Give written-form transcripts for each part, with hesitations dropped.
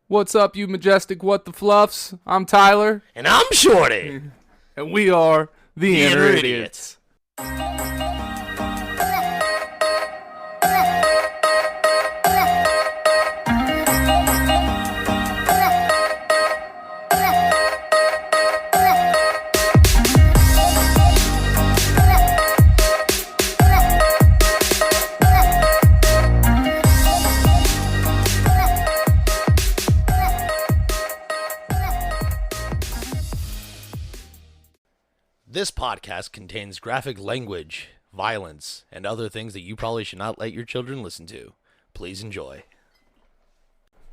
What's up, you majestic what the fluffs? I'm Tyler. And I'm Shorty. And we are the Inner Idiots. This podcast contains graphic language, violence, and other things that you probably should not let your children listen to. Please enjoy.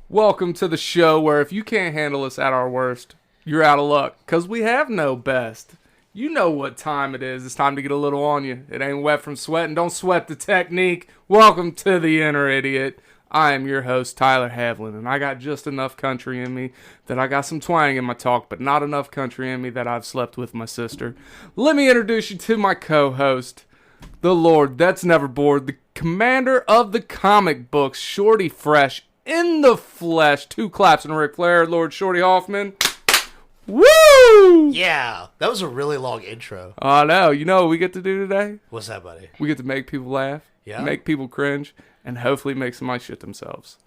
Welcome to the show where if you can't handle us at our worst, you're out of luck, because we have no best. You know what time it is. It's time to get a little on you. It ain't wet from sweating. Don't sweat the technique. Welcome to the Inner Idiot. I am your host, Tyler Havlin, and I got just enough country in me that I got some twang in my talk, but not enough country in me that I've slept with my sister. Let me introduce you to my co-host, the Lord that's never bored, the commander of the comic books, Shorty Fresh, in the flesh. Two claps and Ric Flair, Lord Shorty Hoffman. Woo! Yeah, that was a really long intro. I know. You know what we get to do today? What's that, buddy? We get to make people laugh, make people cringe, and hopefully make somebody shit themselves.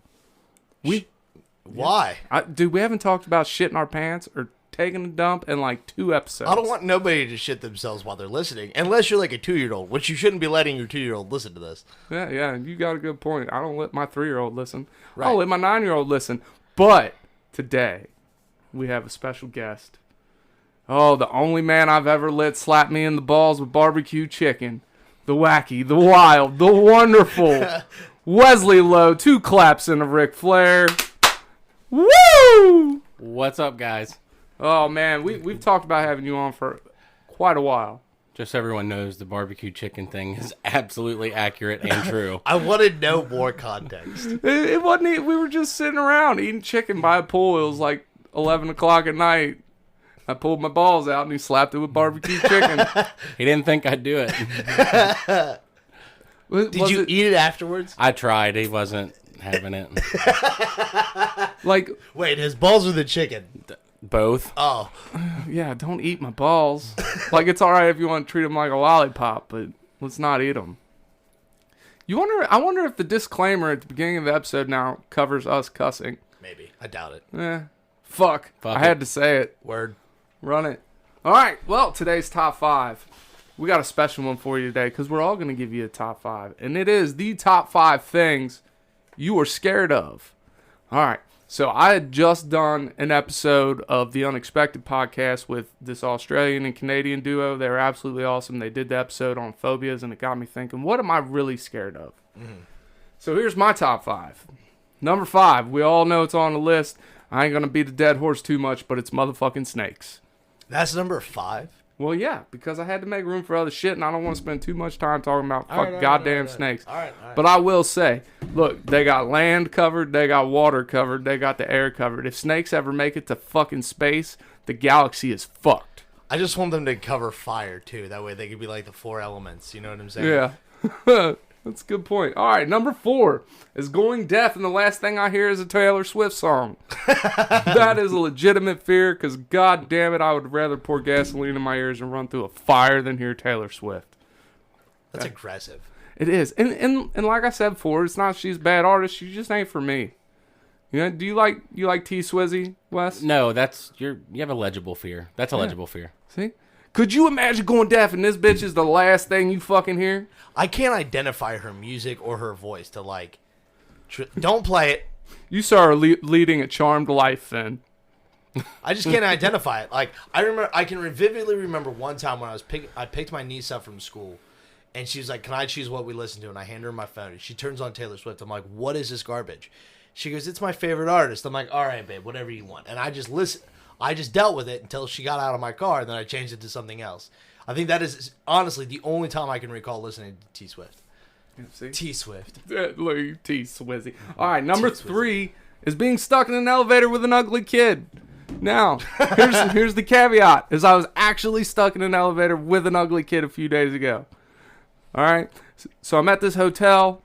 Why? Dude, we haven't talked about shitting our pants or taking a dump in like 2 episodes. I don't want nobody to shit themselves while they're listening, unless you're like a 2-year-old, which you shouldn't be letting your 2-year-old listen to this. Yeah, you got a good point. I don't let my 3-year-old listen. Right. I don't let my 9-year-old listen. But today, we have a special guest. Oh, the only man I've ever let slap me in the balls with barbecue chicken. The wacky, the wild, the wonderful Wesley Lowe. 2 claps and a Ric Flair. Woo! What's up, guys? Oh, man, we've talked about having you on for quite a while. Just so everyone knows, the barbecue chicken thing is absolutely accurate and true. I wanted no more context. It wasn't, we were just sitting around eating chicken by a pool. It was like 11 o'clock at night. I pulled my balls out and he slapped it with barbecue chicken. He didn't think I'd do it. Did you eat it afterwards? I tried. He wasn't having it. Like, wait, his balls or the chicken? Both. Oh. Yeah, don't eat my balls. Like, it's all right if you want to treat them like a lollipop, but let's not eat them. I wonder if the disclaimer at the beginning of the episode now covers us cussing. Maybe. I doubt it. Fuck I had to say it. Word. Run it. All right. Well, today's top 5. We got a special one for you today because we're all going to give you a top 5. And it is the top 5 things you are scared of. All right. So I had just done an episode of the Unexpected podcast with this Australian and Canadian duo. They were absolutely awesome. They did the episode on phobias, and it got me thinking, what am I really scared of? So here's my top 5. Number 5. We all know it's on the list. I ain't going to beat a dead horse too much, but it's motherfucking snakes. That's number 5? Well, yeah, because I had to make room for other shit, and I don't want to spend too much time talking about fucking goddamn snakes. All right. But I will say, look, they got land covered, they got water covered, they got the air covered. If snakes ever make it to fucking space, the galaxy is fucked. I just want them to cover fire, too. That way they could be like the 4 elements. You know what I'm saying? Yeah. That's a good point. All right, number 4 is going deaf, and the last thing I hear is a Taylor Swift song. That is a legitimate fear, because god damn it, I would rather pour gasoline in my ears and run through a fire than hear Taylor Swift. That's aggressive. It is. And like I said before, it's not she's a bad artist, she just ain't for me. You know, do you like T Swizzy, Wes? No, you have a legible fear. That's a legible fear. See? Could you imagine going deaf and this bitch is the last thing you fucking hear? I can't identify her music or her voice to like. Don't play it. You saw her leading a charmed life then. I just can't identify it. Like I can vividly remember one time when I picked my niece up from school, and she was like, "Can I choose what we listen to?" And I hand her my phone, and she turns on Taylor Swift. I'm like, "What is this garbage?" She goes, "It's my favorite artist." I'm like, "All right, babe, whatever you want." And I just listen. I just dealt with it until she got out of my car, and then I changed it to something else. I think that is honestly the only time I can recall listening to T Swift. T Swift. Look, T Swizzy. All right, number 3 is being stuck in an elevator with an ugly kid. Now, here's the caveat: is I was actually stuck in an elevator with an ugly kid a few days ago. All right, so I'm at this hotel,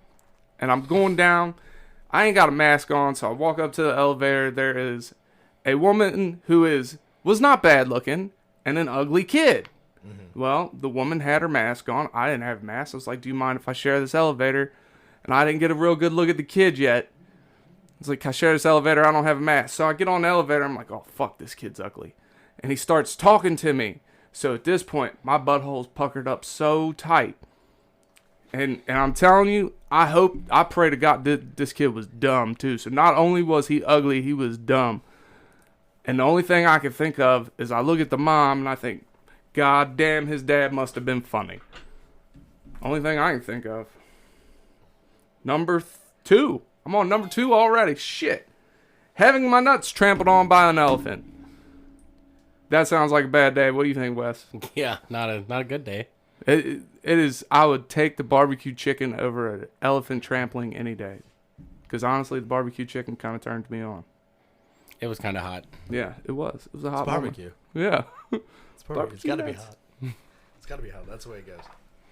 and I'm going down. I ain't got a mask on, so I walk up to the elevator. There is a woman who was not bad looking and an ugly kid. Well, the woman had her mask on. I didn't have a mask. I was like, do you mind if I share this elevator? And I didn't get a real good look at the kid yet. It's like, can I share this elevator? I don't have a mask. So I get on the elevator. I'm like, oh, fuck, this kid's ugly. And he starts talking to me. So at this point, my butthole's puckered up so tight. And I'm telling you, I pray to God this kid was dumb too. So not only was he ugly, he was dumb. And the only thing I can think of is I look at the mom and I think, God damn, his dad must have been funny. Only thing I can think of. Number 2. I'm on number 2 already. Shit. Having my nuts trampled on by an elephant. That sounds like a bad day. What do you think, Wes? Yeah, not a good day. It is. I would take the barbecue chicken over an elephant trampling any day. Because honestly, the barbecue chicken kind of turned me on. It was kind of hot. Yeah, it was. It was a hot barbecue. Moment. Yeah. It's barbecue. It's got to be nuts. hot. It's got to be hot. That's the way it goes.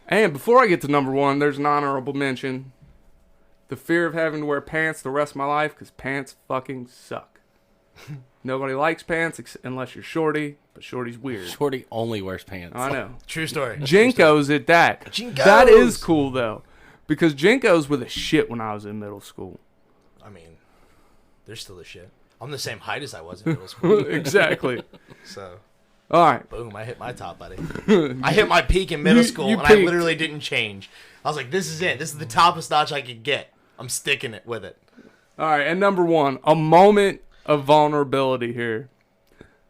And before I get to number 1, there's an honorable mention. The fear of having to wear pants the rest of my life, because pants fucking suck. Nobody likes pants unless you're Shorty, but Shorty's weird. Shorty only wears pants. I know. True story. Jinkos at that. Jinkos! That is cool, though. Because Jinkos were the shit when I was in middle school. I mean, they're still the shit. I'm the same height as I was in middle school. Exactly. So, All right. boom, I hit my top, buddy. I hit my peak in middle school, and I peaked. literally didn't change. I was like, this is it. This is the toppest notch I could get. I'm sticking it with it. All right, and number 1, a moment of vulnerability here.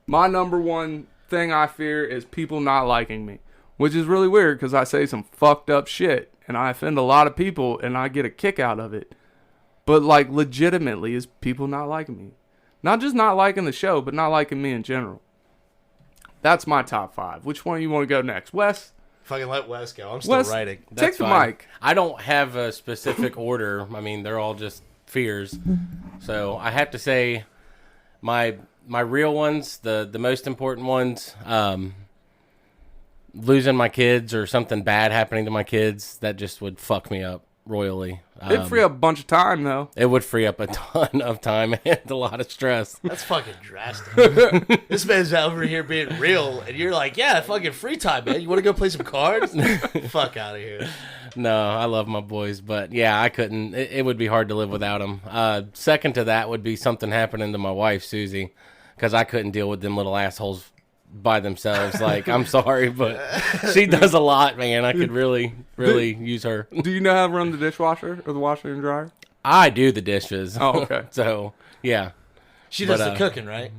My number 1 thing I fear is people not liking me, which is really weird because I say some fucked up shit and I offend a lot of people and I get a kick out of it. But like legitimately is people not liking me. Not just not liking the show, but not liking me in general. That's my top 5. Which one do you want to go next? Wes? Fucking let Wes go. I'm still Wes, writing. take the fine. mic. I don't have a specific order. I mean, they're all just fears. So I have to say my real ones, the most important ones, losing my kids or something bad happening to my kids, that just would fuck me up royally. It'd free up a bunch of time, though. It would free up a ton of time and a lot of stress. That's fucking drastic. This man's over here being real, and you're like, yeah, fucking free time, man. You want to go play some cards? Fuck out of here. No, I love my boys, but yeah, I couldn't. It would be hard to live without them. Second to that would be something happening to my wife, Susie, because I couldn't deal with them little assholes by themselves. Like, I'm sorry, but she does a lot, man. I could really use her. Do you know how to run the dishwasher or the washer and dryer? I do the dishes. Oh, okay. So, yeah. She does the cooking, right?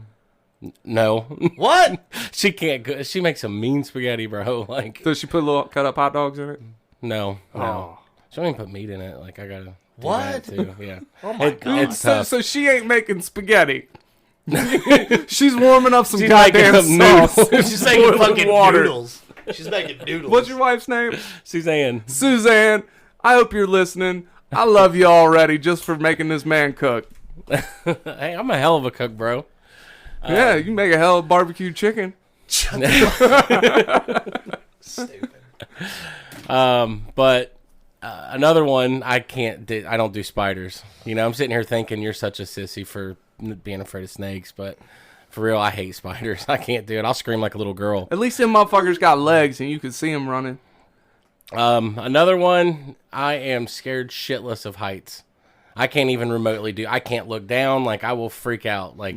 No. What? She can't cook. She makes some mean spaghetti, bro. Like, Does she put little cut up hot dogs in it? no. Oh. She don't even put meat in it. Like, I gotta do What? that too. Yeah. Oh my God. It's tough. So she ain't making spaghetti. She's warming up some She's making goddamn up sauce. She's making Boiling fucking water. noodles. She's making noodles. What's your wife's name? Suzanne. Suzanne. I hope you're listening. I love you already just for making this man cook. Hey, I'm a hell of a cook, bro. Yeah, you make a hell of barbecue chicken. Stupid. But another one, I don't do spiders. You know, I'm sitting here thinking you're such a sissy for being afraid of snakes, but for real, I hate spiders. I can't do it. I'll scream like a little girl. At least them motherfuckers got legs and you can see them running. Another one, I am scared shitless of heights. I can't even remotely I can't look down. Like, I will freak out. Like,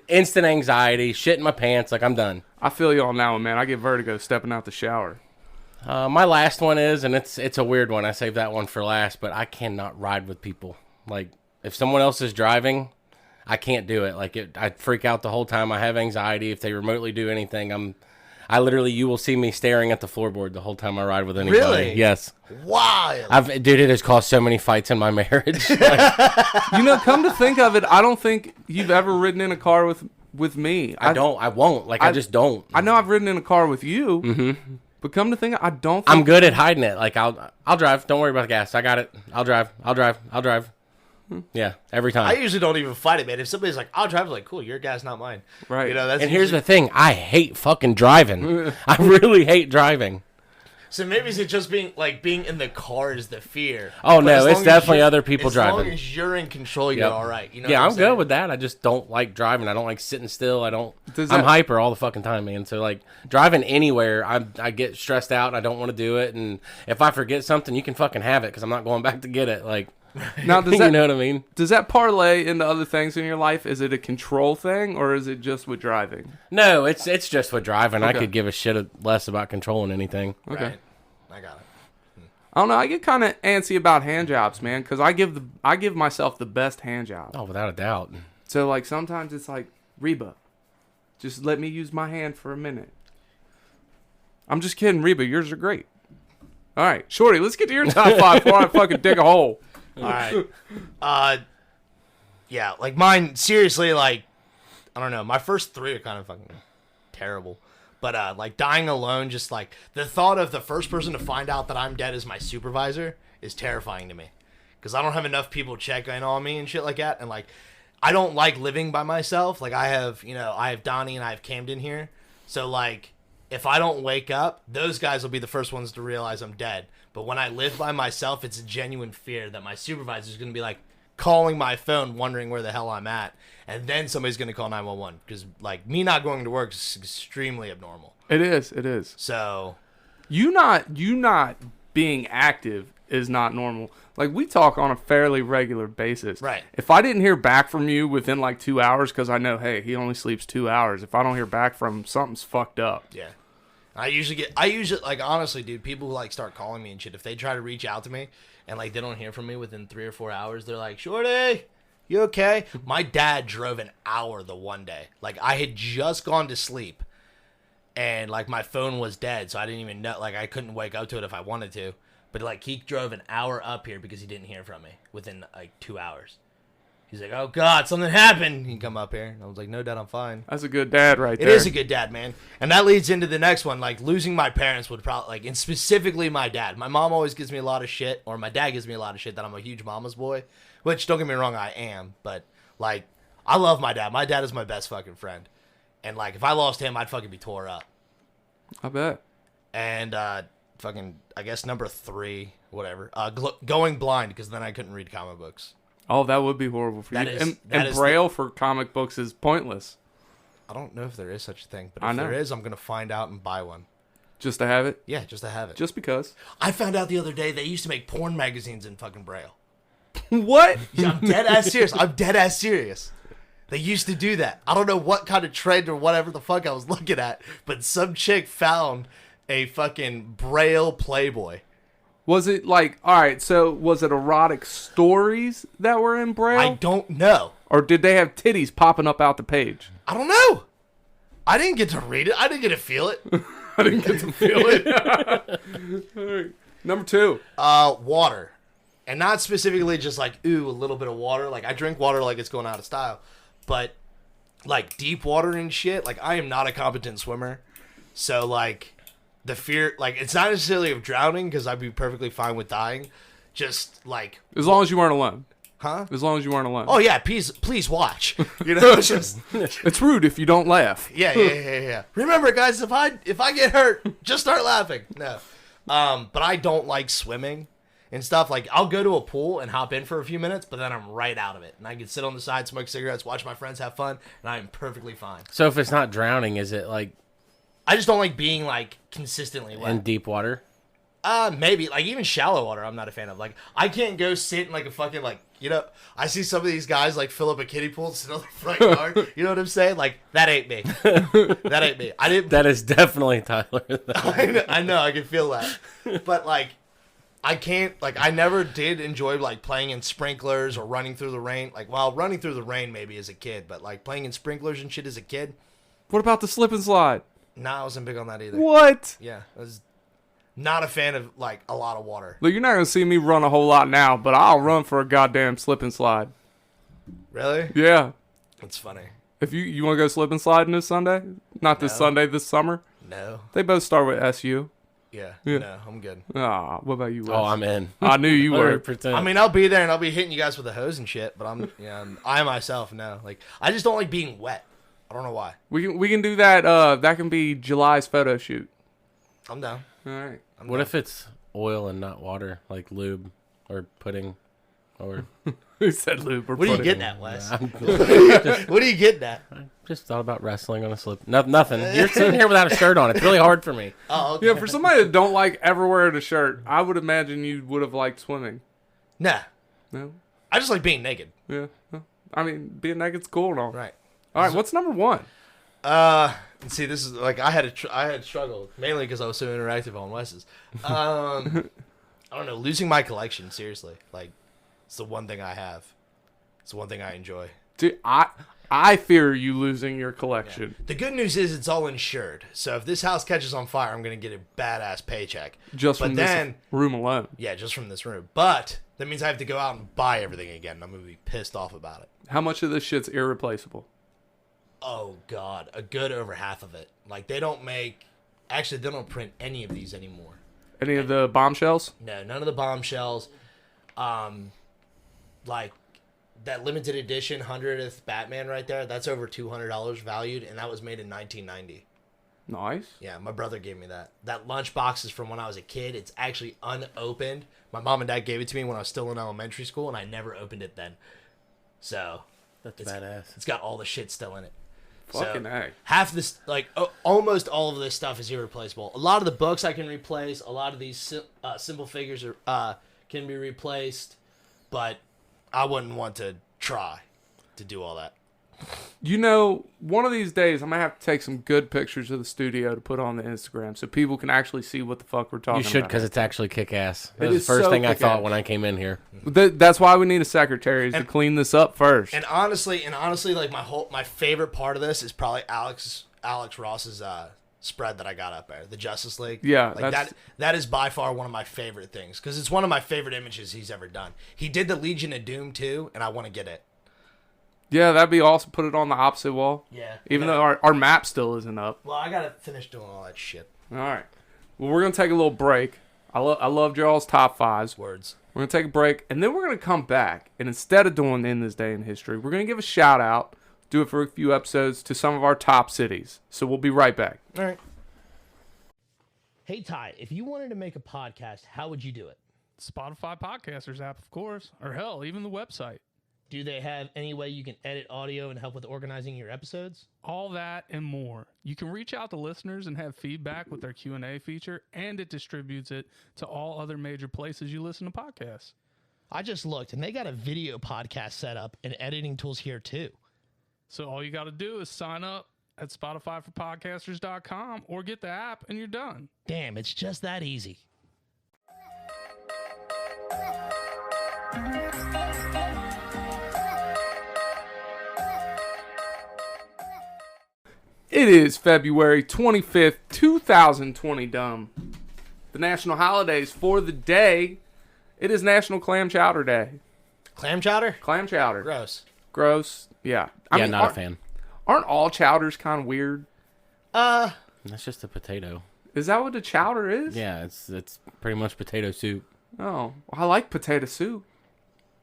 instant anxiety, shit in my pants. Like, I'm done. I feel you on that one, man. I get vertigo stepping out the shower. My last one is, and it's a weird one. I saved that one for last, but I cannot ride with people. Like, if someone else is driving, I can't do it. Like, I freak out the whole time. I have anxiety. If they remotely do anything, I literally, you will see me staring at the floorboard the whole time I ride with anybody. Really? Yes. Wild. Dude, it has caused so many fights in my marriage. Like, You know, come to think of it, I don't think you've ever ridden in a car with me. I won't. Like, I just don't. I know I've ridden in a car with you. Mm-hmm. But come to think, I don't. I'm good at hiding it. Like, I'll drive. Don't worry about the gas. I got it. I'll drive. Yeah, every time. I usually don't even fight it, man. If somebody's like, I'll drive, I'm like, cool, your gas, not mine. Right. You know, that's and here's the thing. I hate fucking driving. I really hate driving. So maybe is it just being in the car is the fear? Oh, But no, as it's long as definitely you're- other people As driving. long as you're in control, you're Yep. all right. You know Yeah, what I'm saying? good with that. I just don't like driving. I don't like sitting still. I'm Does that- hyper all the fucking time, man. So like driving anywhere, I get stressed out. And I don't want to do it. And if I forget something, you can fucking have it because I'm not going back to get it. Like, Now, does you that know what I mean? does that parlay into other things in your life? Is it a control thing, or is it just with driving? No, it's just with driving. I Okay. could give a shit less about controlling anything. Okay. Right. I got it. I don't know. I get kind of antsy about hand jobs, man, because I give myself the best hand job. Oh, without a doubt. So like sometimes it's like, Reba, just let me use my hand for a minute. I'm just kidding, Reba. Yours are great. All right, Shorty, let's get to your top 5 before I fucking dig a hole. All right. Yeah, like mine. Seriously, like I don't know. My first 3 are kind of fucking terrible. But like dying alone, just like the thought of the first person to find out that I'm dead is my supervisor is terrifying to me. Because I don't have enough people checking on me and shit like that. And like, I don't like living by myself. Like I have Donnie and I have Camden here. So like, if I don't wake up, those guys will be the first ones to realize I'm dead. But when I live by myself, it's a genuine fear that my supervisor is going to be like calling my phone, wondering where the hell I'm at. And then somebody's going to call 911. Because like me not going to work is extremely abnormal. It is. It is. So You not being active is not normal. Like we talk on a fairly regular basis. Right. If I didn't hear back from you within like 2 hours, because I know, hey, he only sleeps 2 hours. If I don't hear back from him, something's fucked up. yeah. I usually like honestly, dude, people who like start calling me and shit, if they try to reach out to me and like they don't hear from me within 3 or 4 hours, they're like, Shorty, you okay? My dad drove an hour the one day. Like I had just gone to sleep and like my phone was dead, so I didn't even know, like I couldn't wake up to it if I wanted to. But like he drove an hour up here because he didn't hear from me within like 2 hours. He's like, oh God, something happened. He can come up here. And I was like, no, Dad, I'm fine. That's a good dad right It there. is a good dad, man. And that leads into the next one. Like, losing my parents would probably, like, and specifically my dad. My mom always gives me a lot of shit, or my dad gives me a lot of shit that I'm a huge mama's boy, which, don't get me wrong, I am. But, like, I love my dad. My dad is my best fucking friend. And, like, if I lost him, I'd fucking be tore up. I bet. And, fucking, I guess number 3, whatever, going blind, because then I couldn't read comic books. Oh, that would be horrible for That you. is- that and is Braille for comic books is pointless. I don't know if there is such a thing, but I if know. there is, I'm going to find out and buy one. Just to have it. Yeah, just to have it. Just because. I found out the other day they used to make porn magazines in fucking Braille. What? Yeah, I'm dead ass serious. I'm dead ass serious. They used to do that. I don't know what kind of trend or whatever the fuck I was looking at, but some chick found a fucking Braille Playboy. Was it like, all right, so was it erotic stories that were in Braille? I don't know. Or did they have titties popping up out the page? I don't know. I didn't get to read it. I didn't get to feel it. I didn't get to feel it. All right. Number 2. Water. And not specifically just like, ooh, a little bit of water. Like, I drink water like it's going out of style. But, like, deep water and shit, like, I am not a competent swimmer. So, like, the fear, like, it's not necessarily of drowning, because I'd be perfectly fine with dying. Just, like, As long as you weren't alone. huh? As long as you weren't alone. Oh, yeah, please watch. You know, it's just, It's rude if you don't laugh. yeah. Remember, guys, if I get hurt, just start laughing. No. But I don't like swimming and stuff. Like, I'll go to a pool and hop in for a few minutes, but then I'm right out of it. And I can sit on the side, smoke cigarettes, watch my friends have fun, and I'm perfectly fine. So if it's not drowning, is it like I just don't like being, like, consistently wet. in deep water? Maybe. Like, even shallow water, I'm not a fan of. Like, I can't go sit in, like, a fucking, like, you know, I see some of these guys, like, fill up a kiddie pool and sit on the front yard. You know what I'm saying? Like, that ain't me. That ain't me. I didn't. That is definitely Tyler. I know, I can feel that. But, like, I can't, like, I never did enjoy, like, playing in sprinklers or running through the rain. Like, well, running through the rain maybe as a kid, but, like, playing in sprinklers and shit as a kid, What about the slip and slide? nah, I wasn't big on that either. What? Yeah, I was not a fan of, like, a lot of water. Look, you're not going to see me run a whole lot now, but I'll run for a goddamn slip and slide. Really? Yeah. That's funny. If you want to go slip and sliding this Sunday? Not this No. Sunday, this summer? No. They both start with SU. Yeah. Yeah. No, I'm good. Ah, what about you, Wes? Oh, I'm in. I knew you were. 100%. I mean, I'll be there and I'll be hitting you guys with a hose and shit, but I myself, no. Like, I just don't like being wet. I don't know why. We can do that. That can be July's photo shoot. I'm down. All right. What if it's oil and not water, like lube or pudding, or Who said lube or What are you pudding? getting at, Wes? I'm What are you getting at? just thought about wrestling on a slip. Nothing. You're sitting here without a shirt on. It's really hard for me. Oh, okay. Yeah, for somebody that don't like ever wearing a shirt, I would imagine you would have liked swimming. Nah. No? I just like being naked. Yeah. No. I mean, being naked's cool and all. Right. All right, what's number one? See, this is like I had struggled mainly because I was so interactive on Wes's. I don't know, losing my collection. Seriously, like it's the one thing I have. It's the one thing I enjoy. Dude, I fear you losing your collection. The good news is it's all insured. So if this house catches on fire, I'm gonna get a badass paycheck. Just But from then- this room alone. Yeah, just from this room. But that means I have to go out and buy everything again. And I'm gonna be pissed off about it. How much of this shit's irreplaceable? Oh God, a good over half of it. Like they don't make. Actually, they don't print any of these anymore. Any of the bombshells? No, none of the bombshells. Like that limited edition 100th Batman right there. That's over $200 valued, and that was made in 1990. Nice. Yeah, my brother gave me that. That lunchbox is from when I was a kid. It's actually unopened. My mom and dad gave it to me when I was still in elementary school, and I never opened it then. So That's It's- badass. it's got all the shit still in it. Fucking So, A. half this, like almost all of this stuff is irreplaceable. A lot of the books I can replace. A lot of these simple figures are can be replaced, but I wouldn't want to try to do all that. You know, one of these days I'm gonna have to take some good pictures of the studio to put on the Instagram so people can actually see what the fuck we're talking You should, about. because it's actually kick-ass. It That was is the first so thing I kick-ass. thought when I came in here. That's why we need a secretary is to clean this up first. And honestly, like my favorite part of this is probably Alex Ross's spread that I got up there, the Justice League. Yeah, like that's- that is by far one of my favorite things because it's one of my favorite images he's ever done. He did the Legion of Doom too, and I want to get it. Yeah, that'd be awesome. Put it on the opposite wall. Yeah. Even though our map still isn't up. Well, I gotta finish doing all that shit. All right. Well, we're gonna take a little break. I loved y'all's top fives. Words. We're gonna take a break, and then we're gonna come back. And instead of doing in this day in history, we're gonna give a shout out. Do it for a few episodes to some of our top cities. So we'll be right back. All right. Hey Ty, if you wanted to make a podcast, how would you do it? Spotify Podcasters app, of course, or hell, even the website. Do they have any way you can edit audio and help with organizing your episodes? All that and more. You can reach out to listeners and have feedback with their Q&A feature, and it distributes it to all other major places you listen to podcasts. I just looked, and they got a video podcast set up and editing tools here too. So all you got to do is sign up at spotifyforpodcasters.com or get the app and you're done. Damn, it's just that easy. It is February 25th, 2020, dumb. The national holidays for the day. It is National Clam Chowder Day. Clam chowder? Clam chowder. Gross. Gross. Yeah. Not a fan. Aren't all chowders kind of weird? That's just a potato. Is that what a chowder is? Yeah, it's pretty much potato soup. Oh, well, I like potato soup.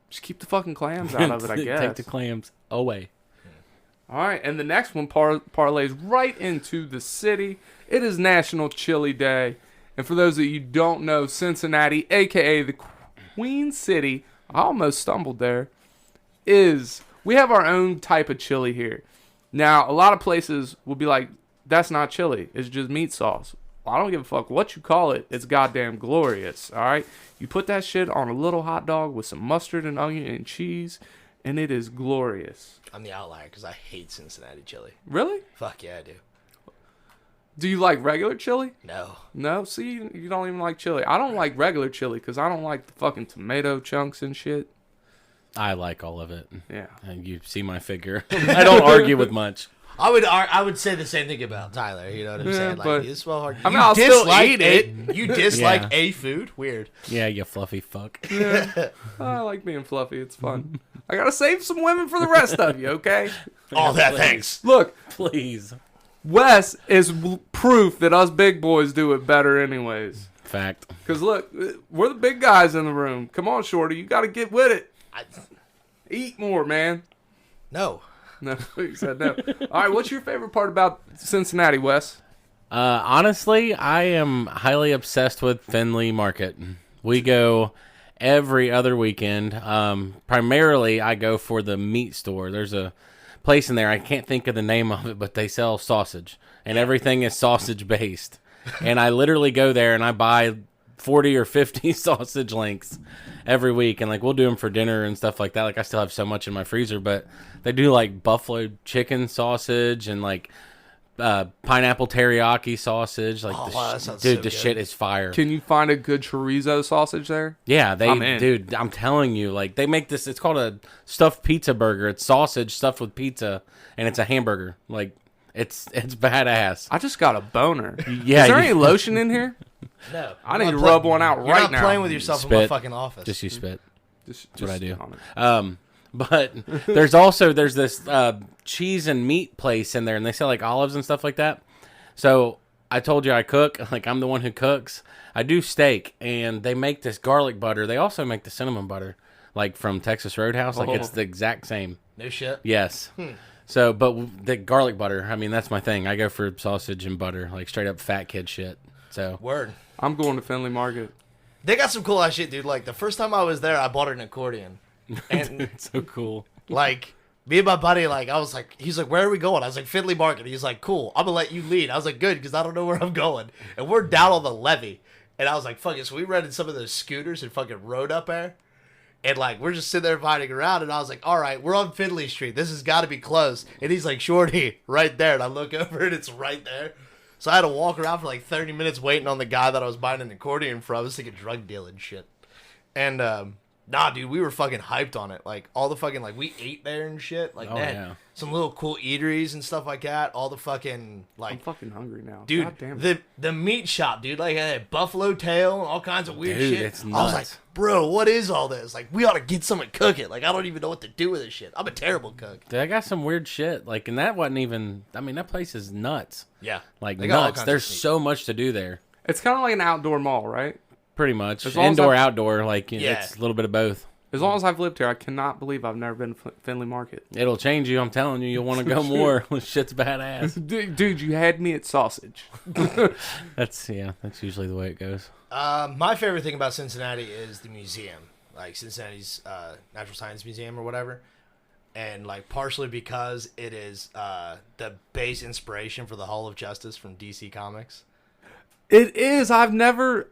Just keep the fucking clams out of it, I guess. Take the clams away. All right, and the next one parlays right into the city. It is National Chili Day. And for those of you who don't know, Cincinnati, a.k.a. the Queen City, I almost stumbled there, we have our own type of chili here. Now, a lot of places will be like, that's not chili. It's just meat sauce. Well, I don't give a fuck what you call it. It's goddamn glorious, all right? You put that shit on a little hot dog with some mustard and onion and cheese, and it is glorious. I'm the outlier because I hate Cincinnati chili. Really? Fuck yeah, I do. Do you like regular chili? No. No? See, you don't even like chili. I don't like regular chili because I don't like the fucking tomato chunks and shit. I like all of it. Yeah. And you see my figure. I don't argue with much. I would say the same thing about Tyler. You know what I'm Yeah, saying? but- Like, it's well hard. I mean, I'll still eat it. You dislike Yeah. a food? Weird. Yeah, you fluffy fuck. I like being fluffy. It's fun. I gotta save some women for the rest of you, okay? All that, please. thanks. Look, Please. Wes is proof that us big boys do it better anyways. Fact. Because look, we're the big guys in the room. Come on, Shorty. You gotta get with it. Eat more, man. No. No, you said no. All right, what's your favorite part about Cincinnati, Wes? Honestly, I am highly obsessed with Findlay Market. We go every other weekend. Primarily, I go for the meat store. There's a place in there. I can't think of the name of it, but they sell sausage, and everything is sausage based. And I literally go there and I buy 40 or 50 sausage links every week, and like we'll do them for dinner and stuff like that. Like I still have so much in my freezer, but they do like buffalo chicken sausage and like pineapple teriyaki sausage. Like wow, that sounds dude, so the good. shit is fire. Can you find a good chorizo sausage there? Yeah, I'm in. dude, I'm telling you, like they make this. It's called a stuffed pizza burger. It's sausage stuffed with pizza, and it's a hamburger. Like it's badass. I just got a boner. Yeah, Is there you- any lotion in here? No, I need to rub one out You're right not now. playing with yourself in my Spit. fucking office. Just you spit. Just what I do. on it. But there's this cheese and meat place in there, and they sell like olives and stuff like that. So I told you I cook. Like I'm the one who cooks. I do steak, and they make this garlic butter. They also make the cinnamon butter, like from Texas Roadhouse. Like it's Oh. the exact same. No shit. Yes. So, but the garlic butter. I mean, that's my thing. I go for sausage and butter, like straight up fat kid shit. So Word. I'm going to Findlay Market. They got some cool ass shit, dude. Like the first time I was there, I bought an accordion, and it's so cool. like me and my buddy, like I was like, he's like, where are we going? I was like, Findlay Market. He's like, cool. I'm gonna let you lead. I was like, good, because I don't know where I'm going. And we're down on the levee, and I was like, fuck it. So we rented some of those scooters and fucking rode up there, and like we're just sitting there riding around, and I was like, all right, we're on Findlay Street. This has got to be close. And he's like, Shorty, right there. And I look over, and it's right there. So I had to walk around for like 30 minutes waiting on the guy that I was buying an accordion from. I was thinking drug dealing shit. And nah, dude, we were fucking hyped on it. Like all the fucking like we ate there and shit. Like Oh, that. yeah. Some little cool eateries and stuff like that. All the fucking I'm like fucking hungry now. dude, God damn it. the meat shop, dude, like had buffalo tail and all kinds of weird Dude, shit. it's I was like, nuts. bro, what is all this? Like we ought to get some and cook it. Like I don't even know what to do with this shit. I'm a terrible cook. Dude, I got some weird shit. Like, and that wasn't even. I mean, that place is nuts. Yeah. Like They got all nuts. kinds There's of shit. so much to do there. It's kind of like an outdoor mall, right? Pretty much As long as indoor, I- outdoor. Like Yeah. it's a little bit of both. As long as I've lived here, I cannot believe I've never been to Findlay Market. It'll change you. I'm telling you. You'll want to go more. This shit's badass. Dude, you had me at sausage. That's usually the way it goes. My favorite thing about Cincinnati is the museum, like Cincinnati's Natural Science Museum or whatever, and like partially because it is the base inspiration for the Hall of Justice from DC Comics. It is. I never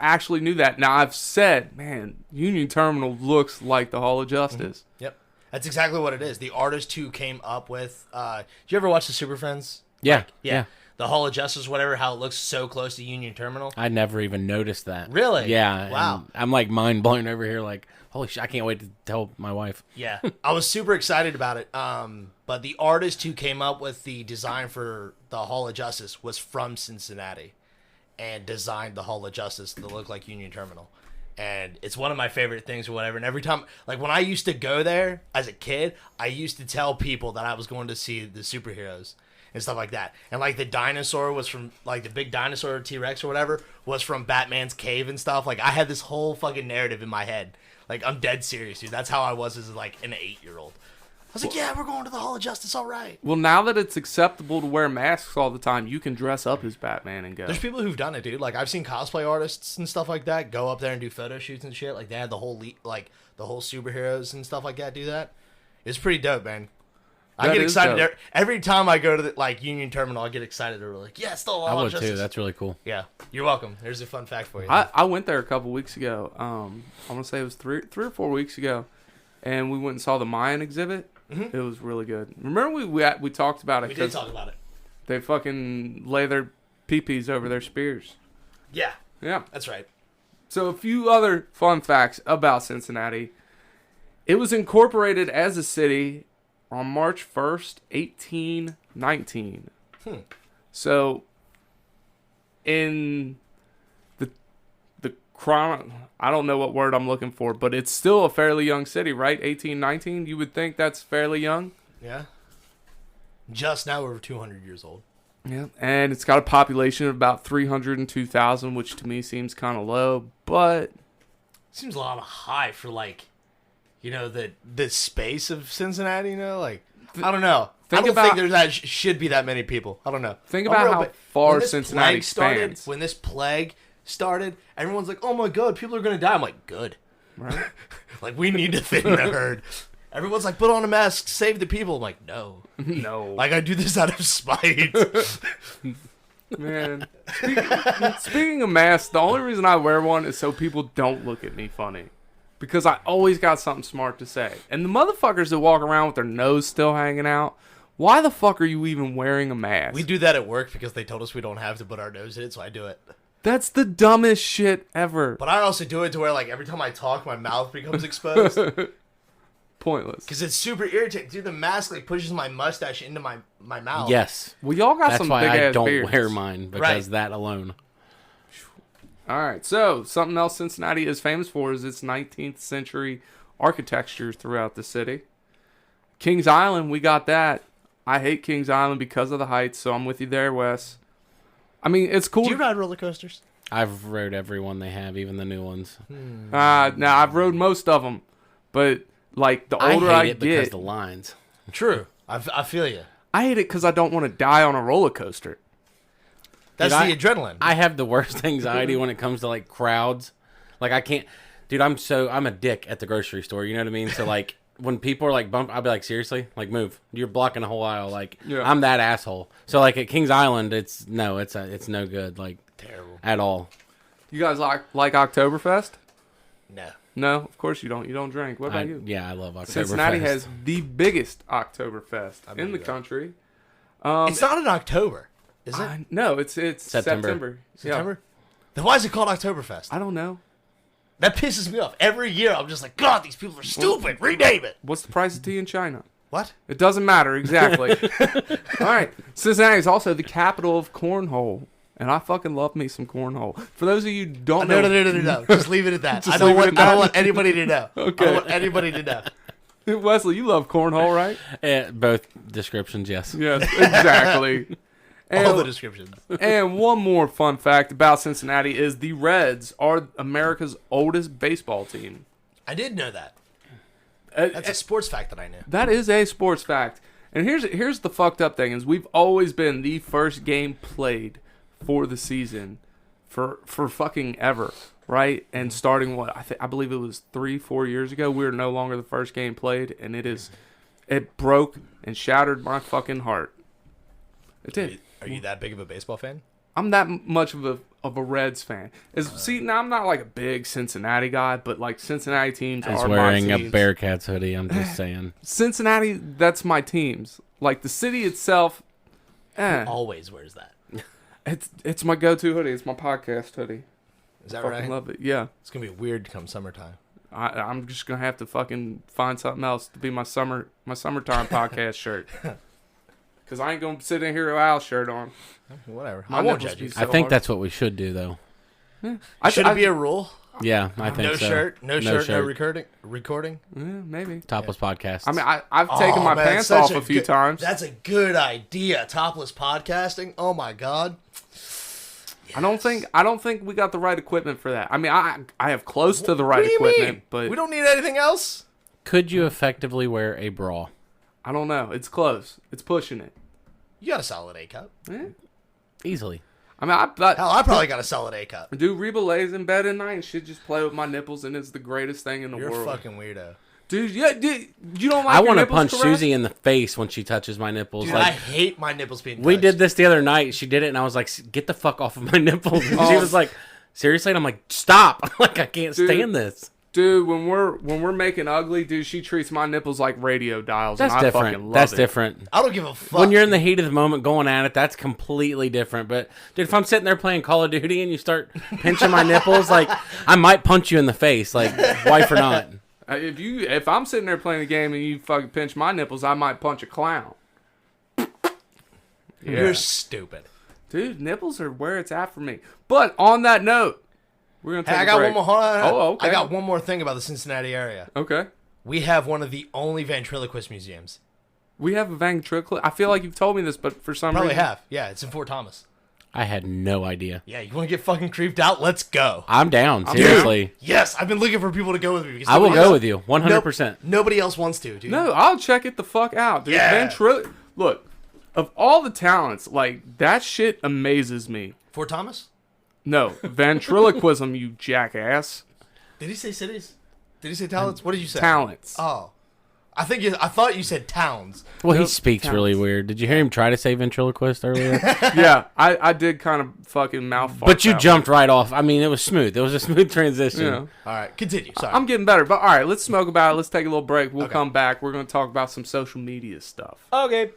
actually knew that. Now I've said, man, Union Terminal looks like the Hall of Justice. Yep, that's exactly what it is. The artist who came up with. Did you ever watch the Super Friends? Yeah. Yeah. The Hall of Justice, whatever. How it looks so close to Union Terminal. I never even noticed that. Really? Yeah. Wow. and I'm like mind blown over here. Like, holy shit! I can't wait to tell my wife. Yeah, I was super excited about it. But the artist who came up with the design for the Hall of Justice was from Cincinnati, and designed the Hall of Justice to look like Union Terminal. And it's one of my favorite things or whatever. And every time, like when I used to go there as a kid, I used to tell people that I was going to see the superheroes and stuff like that. And like the dinosaur was from, like the big dinosaur T-Rex or whatever was from Batman's cave and stuff. Like I had this whole fucking narrative in my head. Like I'm dead serious, dude. That's how I was as like an 8-year-old. I was like, yeah, we're going to the Hall of Justice, all right. Well, now that it's acceptable to wear masks all the time, you can dress up as Batman and go. There's people who've done it, dude. Like I've seen cosplay artists and stuff like that go up there and do photo shoots and shit. Like they had the whole the whole superheroes and stuff like that do that. It's pretty dope, man. I That get is excited dope. every time I go to the like Union Terminal. I get excited. We're like, yeah, it's the I Hall would of too. Justice. That's really cool. Yeah, you're welcome. There's a fun fact for you. I went there a couple weeks ago. I want to say it was three or 4 weeks ago, and we went and saw the Mayan exhibit. It was really good. Remember we talked about it we did because talk about it. they fucking lay their peepees over their spears. Yeah, Yeah. that's right. So a few other fun facts about Cincinnati. It was incorporated as a city on March 1st, 1819. So in the chron, I don't know what word I'm looking for, but it's still a fairly young city, right? 1819. You would think that's fairly young. Yeah. Just now over 200 years old. Yeah, and it's got a population of about 302,000, which to me seems kind of low, but Seems a lot high for like, you know, the space of Cincinnati. You know, like I don't know. Think I don't about- think there's should be that many people. I don't know. Think I'm about real how big- far when this Cincinnati plague started, spans. when this plague started, everyone's like, "Oh my god, people are gonna die." I'm like, "Good." Right? Like, we need to thin the herd. Everyone's like, "Put on a mask, save the people." I'm like, "No." No. Like, I do this out of spite. Man. Speaking of masks, the only reason I wear one is so people don't look at me funny. Because I always got something smart to say. And the motherfuckers that walk around with their nose still hanging out, why the fuck are you even wearing a mask? We do that at work because they told us we don't have to put our nose in it, so I do it. That's the dumbest shit ever. But I also do it to where, like, every time I talk, my mouth becomes exposed. Pointless. Because it's super irritating. Dude, the mask, like, pushes my mustache into my mouth. Yes. Well, y'all got That's some why big I ass don't beards. wear mine, because Right. that alone. All right, so something else Cincinnati is famous for is its 19th century architecture throughout the city. Kings Island, we got that. I hate Kings Island because of the heights, so I'm with you there, Wes. I mean, it's cool. Do you ride roller coasters? I've rode every one they have, even the new ones. Now, I've rode most of them, but like the older I I hate it get, because the lines. True. I feel you. I hate it because I don't want to die on a roller coaster. That's Dude, the adrenaline. I have the worst anxiety when it comes to like crowds. Like I can't, dude. I'm a dick at the grocery store. You know what I mean? So like when people are like bump, I'll be like, seriously, like move. You're blocking a whole aisle. Like Yeah. I'm that asshole. So like at Kings Island, it's no good. Like Terrible. at all. You guys like Oktoberfest? No. No, of course you don't. You don't drink. What about you? Yeah, I love Oktoberfest. Cincinnati has the biggest Oktoberfest in believe the that. country. It's not in October, is it? No, it's September. September? Then why is it called Oktoberfest? I don't know. That pisses me off. Every year I'm just like, God, these people are stupid. Rename it. What's the price of tea in China? What? It doesn't matter exactly. All right, Cincinnati is also the capital of cornhole, and I fucking love me some cornhole. For those of you who don't know, No. Just leave it at that. Just I don't leave it want. at I that? don't want anybody to know. Okay. I don't want anybody to know. Wesley, you love cornhole, right? Both descriptions, yes. Yes, exactly. All the And, descriptions. and one more fun fact about Cincinnati is the Reds are America's oldest baseball team. I did know that. Uh, That's a sports fact that I knew. That is a sports fact. And here's the fucked up thing is we've always been the first game played for the season for fucking ever, right? And starting what I believe it was 3-4 years ago, we were no longer the first game played, and it broke and shattered my fucking heart. It did. Are you that big of a baseball fan? I'm that much of a Reds fan. See, now I'm not like a big Cincinnati guy, but like Cincinnati teams He's are wearing my a teams. Bearcats hoodie. I'm just saying. Cincinnati, that's my teams. Like the city itself, Always wears that. it's my go-to hoodie. It's my podcast hoodie. Is that Fucking right? love it. Yeah, It's gonna be weird come summertime. I'm just gonna have to fucking find something else to be my summertime podcast shirt. Cause I ain't gonna sit in here with Al's shirt on. Whatever. My I won't nipples judge you. be so I think hard. that's what we should do, though. Should it be a rule? Yeah, I think No so. shirt, no recording. Yeah, maybe. Topless podcast. I mean, I've taken Oh, my man, pants such off a few good- times. That's a good idea. Topless podcasting. Oh my god. I don't think we got the right equipment for that. I mean, I have close to the right What do you equipment, mean? but We don't need anything else. Could you effectively wear a bra? I don't know. It's close. It's pushing it. You got a solid A cup. Easily. I mean, Hell, I probably got a solid A cup. dude, Reba lays in bed at night and shit just play with my nipples, and it's the greatest thing in the You're a world. fucking weirdo. Dude, yeah, dude, you don't like I your want to nipples punch caressed? Susie in the face when she touches my nipples. Dude, like I hate my nipples being we touched. did this the other night. She did it, and I was like, "Get the fuck off of my nipples." And she was like, "Seriously?" And I'm like, "Stop!" I'm like, I can't Dude. stand this. Dude, when we're making ugly, dude, she treats my nipples like radio dials. That's and I fucking different. love That's it. different. I don't give a fuck. When you're in the heat of the moment going at it, that's completely different. But dude, if I'm sitting there playing Call of Duty and you start pinching my nipples, like I might punch you in the face, like wife or not. If I'm sitting there playing a game and you fucking pinch my nipples, I might punch a clown. You're stupid. Dude, nipples are where it's at for me. But on that note, we're gonna take Hey, I a got break. one more. Hold on. Oh, okay. I got one more thing about the Cincinnati area. Okay. We have one of the only ventriloquist museums. We have a ventriloquist. I feel like you've told me this, but for some Probably reason, have. Yeah, it's in Fort Thomas. I had no idea. Yeah, you want to get fucking creeped out? Let's go. I'm down. Seriously. Yes, I've been looking for people to go with me. Because I will nobody go else- with you 100%. Nobody else wants to, dude. No, I'll check it the fuck out, dude. Yeah. Look, of all the talents, like, that shit amazes me. Fort Thomas? No, ventriloquism, you jackass. Did he say cities? Did he say talents? What did you say? Talents. Oh. I thought you said towns. Well, he Nope, speaks really talents. weird. Did you hear him try to say ventriloquist earlier? Yeah, I did kind of fucking mouth fart. But you that jumped right off. I mean, it was smooth. It was a smooth transition. one. Yeah. All right, continue. Sorry. I'm getting better. But all right, let's smoke about it. Let's take a little break. We'll Okay. come back. We're going to talk about some social media stuff. okay.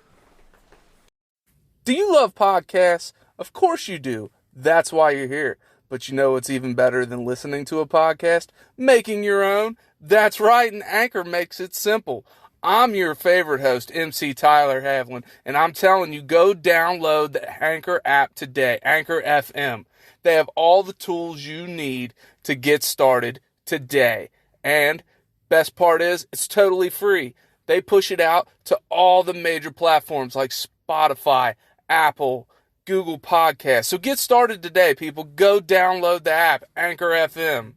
Do you love podcasts? Of course you do. That's why you're here. But you know what's even better than listening to a podcast? Making your own. That's right, and Anchor makes it simple. I'm your favorite host, MC Tyler Havlin, and I'm telling you, go download the Anchor app today, Anchor FM. They have all the tools you need to get started today. And best part is, it's totally free. They push it out to all the major platforms like Spotify, Apple, Google Podcasts. So get started today, people. Go download the app, Anchor FM.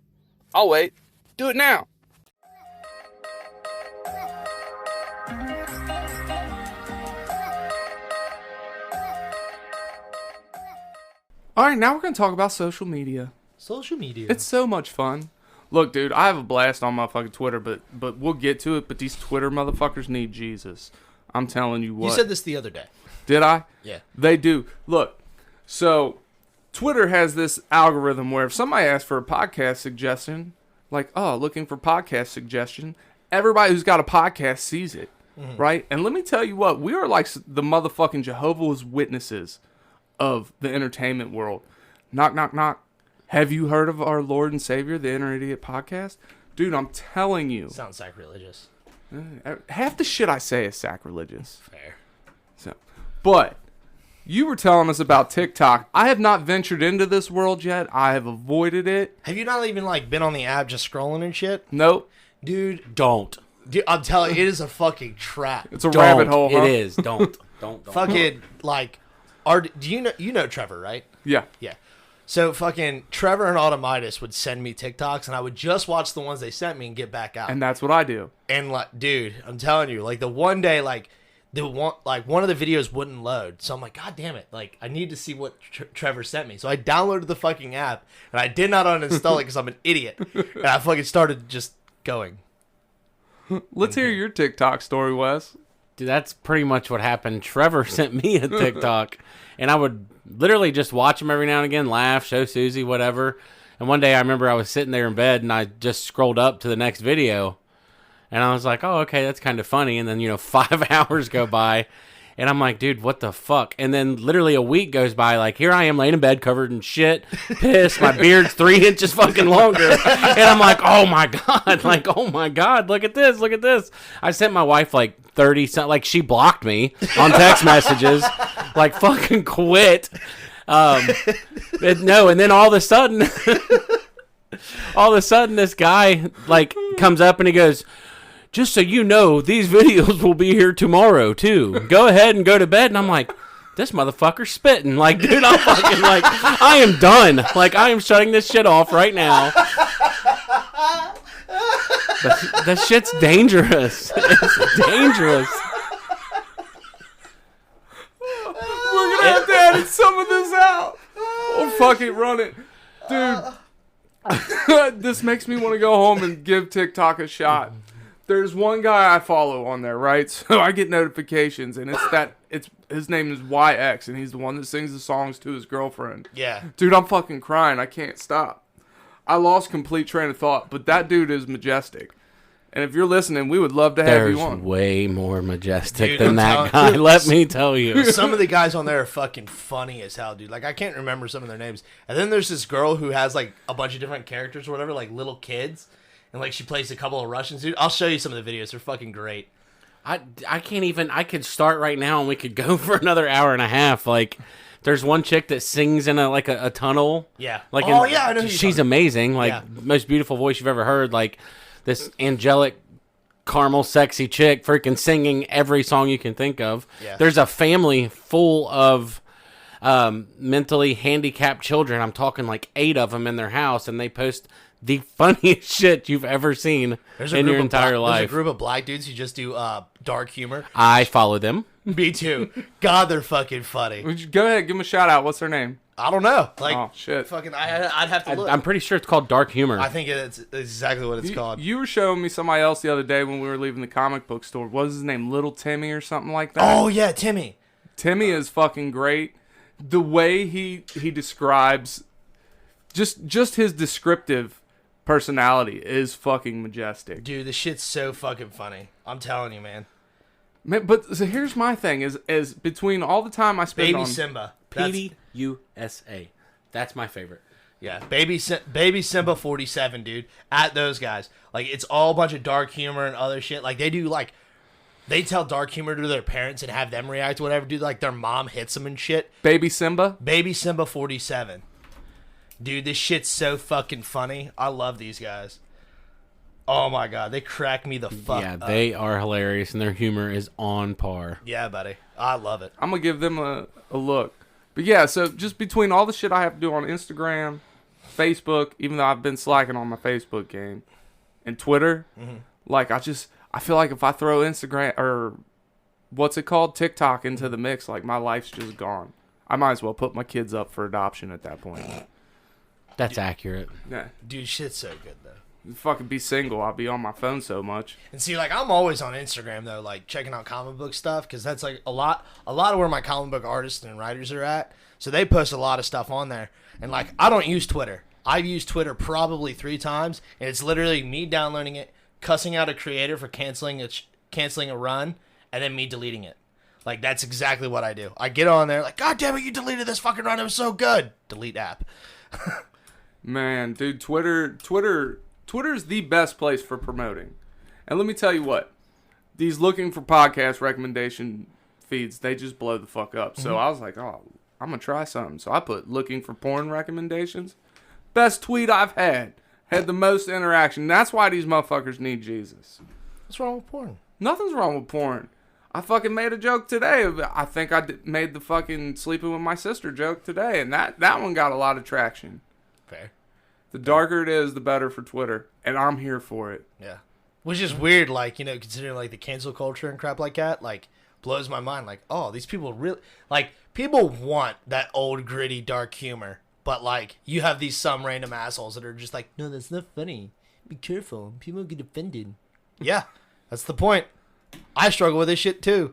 I'll wait. Do it now. All right, now we're going to talk about social media. Social media. It's so much fun. Look, dude, I have a blast on my fucking Twitter, but we'll get to it. But these Twitter motherfuckers need Jesus. I'm telling you what. You said this the other day. Did I? Yeah. They do. Look, so Twitter has this algorithm where if somebody asks for a podcast suggestion, like, oh, looking for podcast suggestion, everybody who's got a podcast sees it, right? And let me tell you what, we are like the motherfucking Jehovah's Witnesses of the entertainment world. Knock, knock, knock. Have you heard of our Lord and Savior, the Inner Idiot Podcast? Dude, I'm telling you, Sounds sacrilegious. half the shit I say is sacrilegious. Fair. So, but you were telling us about TikTok. I have not ventured into this world yet. I have avoided it. Have you not even like been on the app just scrolling and shit? Nope. Dude, Don't. I'm telling you, it is a fucking trap. It's a rabbit hole, huh? It is. Don't. Don't. Fucking like do you know Trevor, right? Yeah. Yeah. So fucking Trevor and Automitis would send me TikToks, and I would just watch the ones they sent me and get back out. And that's what I do. And like, dude, I'm telling you, like the one day, like one of the videos wouldn't load, so I'm like, God damn it! Like I need to see what Trevor sent me. So I downloaded the fucking app, and I did not uninstall it because I'm an idiot, and I fucking started just going. Let's hear your TikTok story, Wes. Dude, that's pretty much what happened. Trevor sent me a TikTok, and I would literally just watch him every now and again, laugh, show Susie, whatever. And one day I remember I was sitting there in bed, and I just scrolled up to the next video, and I was like, oh, okay, that's kind of funny. And then, 5 hours go by, and I'm like, dude, what the fuck? And then literally a week goes by, like, here I am laying in bed covered in shit, pissed, my beard's 3 inches fucking longer. And I'm like, oh my God, look at this. I sent my wife like 30, like she blocked me on text messages, like fucking quit. No, and then all of a sudden, this guy like comes up and he goes, just so you know, these videos will be here tomorrow too. Go ahead and go to bed. And I'm like, this motherfucker's spitting. Like, dude, I'm fucking like, I am done. Like, I am shutting this shit off right now. That shit's dangerous. It's dangerous. We're going to have to edit some of this out. Or fucking run it. Dude, this makes me want to go home and give TikTok a shot. There's one guy I follow on there, right? So I get notifications, and his name is YX, and he's the one that sings the songs to his girlfriend. Yeah. Dude, I'm fucking crying. I can't stop. I lost complete train of thought, but that dude is majestic. And if you're listening, we would love to have There's you on. way more majestic Dude, than I'm that telling- guy. Let me tell you. Some of the guys on there are fucking funny as hell, dude. Like, I can't remember some of their names. And then there's this girl who has, like, a bunch of different characters or whatever, like little kids. And, like, she plays a couple of Russians, dude. I'll show you some of the videos. They're fucking great. I can't even. I could start right now and we could go for another hour and a half. Like, there's one chick that sings in a tunnel. Yeah. Like, Oh, yeah, I know who you're she's talking amazing. Like, Yeah. most beautiful voice you've ever heard. Like, this angelic, caramel, sexy chick freaking singing every song you can think of. Yeah. There's a family full of mentally handicapped children. I'm talking 8 of them in their house, and they post the funniest shit you've ever seen in your entire life. There's a group of black dudes who just do dark humor. I follow them. Me too. God, they're fucking funny. Go ahead, give them a shout out. What's their name? I don't know. Oh, shit. Fucking, I'd have to look. I'm pretty sure it's called dark humor. I think it's exactly what it's called. You were showing me somebody else the other day when we were leaving the comic book store. What was his name? Little Timmy or something like that? Oh yeah, Timmy. Timmy is fucking great. The way he describes just his descriptive personality is fucking majestic. Dude, this shit's so fucking funny. I'm telling you, man. Man, but so here's my thing is between all the time I spend Baby on Simba. PDUSA. That's my favorite. Yeah, Baby Simba 47, dude. At those guys. Like, it's all a bunch of dark humor and other shit. Like, they tell dark humor to their parents and have them react to whatever, dude. Like, their mom hits them and shit. Baby Simba? Baby Simba 47. Dude, this shit's so fucking funny. I love these guys. Oh my god, they crack me the fuck Yeah, up. they are hilarious, and their humor is on par. Yeah, buddy. I love it. I'm gonna give them a look. But yeah, so just between all the shit I have to do on Instagram, Facebook, even though I've been slacking on my Facebook game, and Twitter, like I feel like if I throw Instagram or what's it called, TikTok into the mix, like my life's just gone. I might as well put my kids up for adoption at that point. That's accurate. Yeah, Dude, shit's so good, though. fucking be single. I'll be on my phone so much. And see, like, I'm always on Instagram, though, like, checking out comic book stuff, because that's, like, a lot of where my comic book artists and writers are at. So they post a lot of stuff on there. And, like, I don't use Twitter. I've used Twitter probably 3 times, and it's literally me downloading it, cussing out a creator for canceling a run, and then me deleting it. Like, that's exactly what I do. I get on there, like, God damn it, you deleted this fucking run. It was so good. Delete app. Man, dude, Twitter's the best place for promoting. And let me tell you what, these looking for podcast recommendation feeds, they just blow the fuck up. So I was like, oh, I'm going to try something. So I put looking for porn recommendations. Best tweet I've had. Had the most interaction. That's why these motherfuckers need Jesus. What's wrong with porn? Nothing's wrong with porn. I fucking made a joke today. I think made the fucking sleeping with my sister joke today. And that one got a lot of traction. Fair. The darker it is, the better for Twitter. And I'm here for it. Yeah. Which is weird, like, you know, considering, like, the cancel culture and crap like that, like, blows my mind. Like, oh, these people really, like, people want that old, gritty, dark humor. But, like, you have these some random assholes that are just like, no, that's not funny. Be careful. People get offended. Yeah, that's the point. I struggle with this shit, too.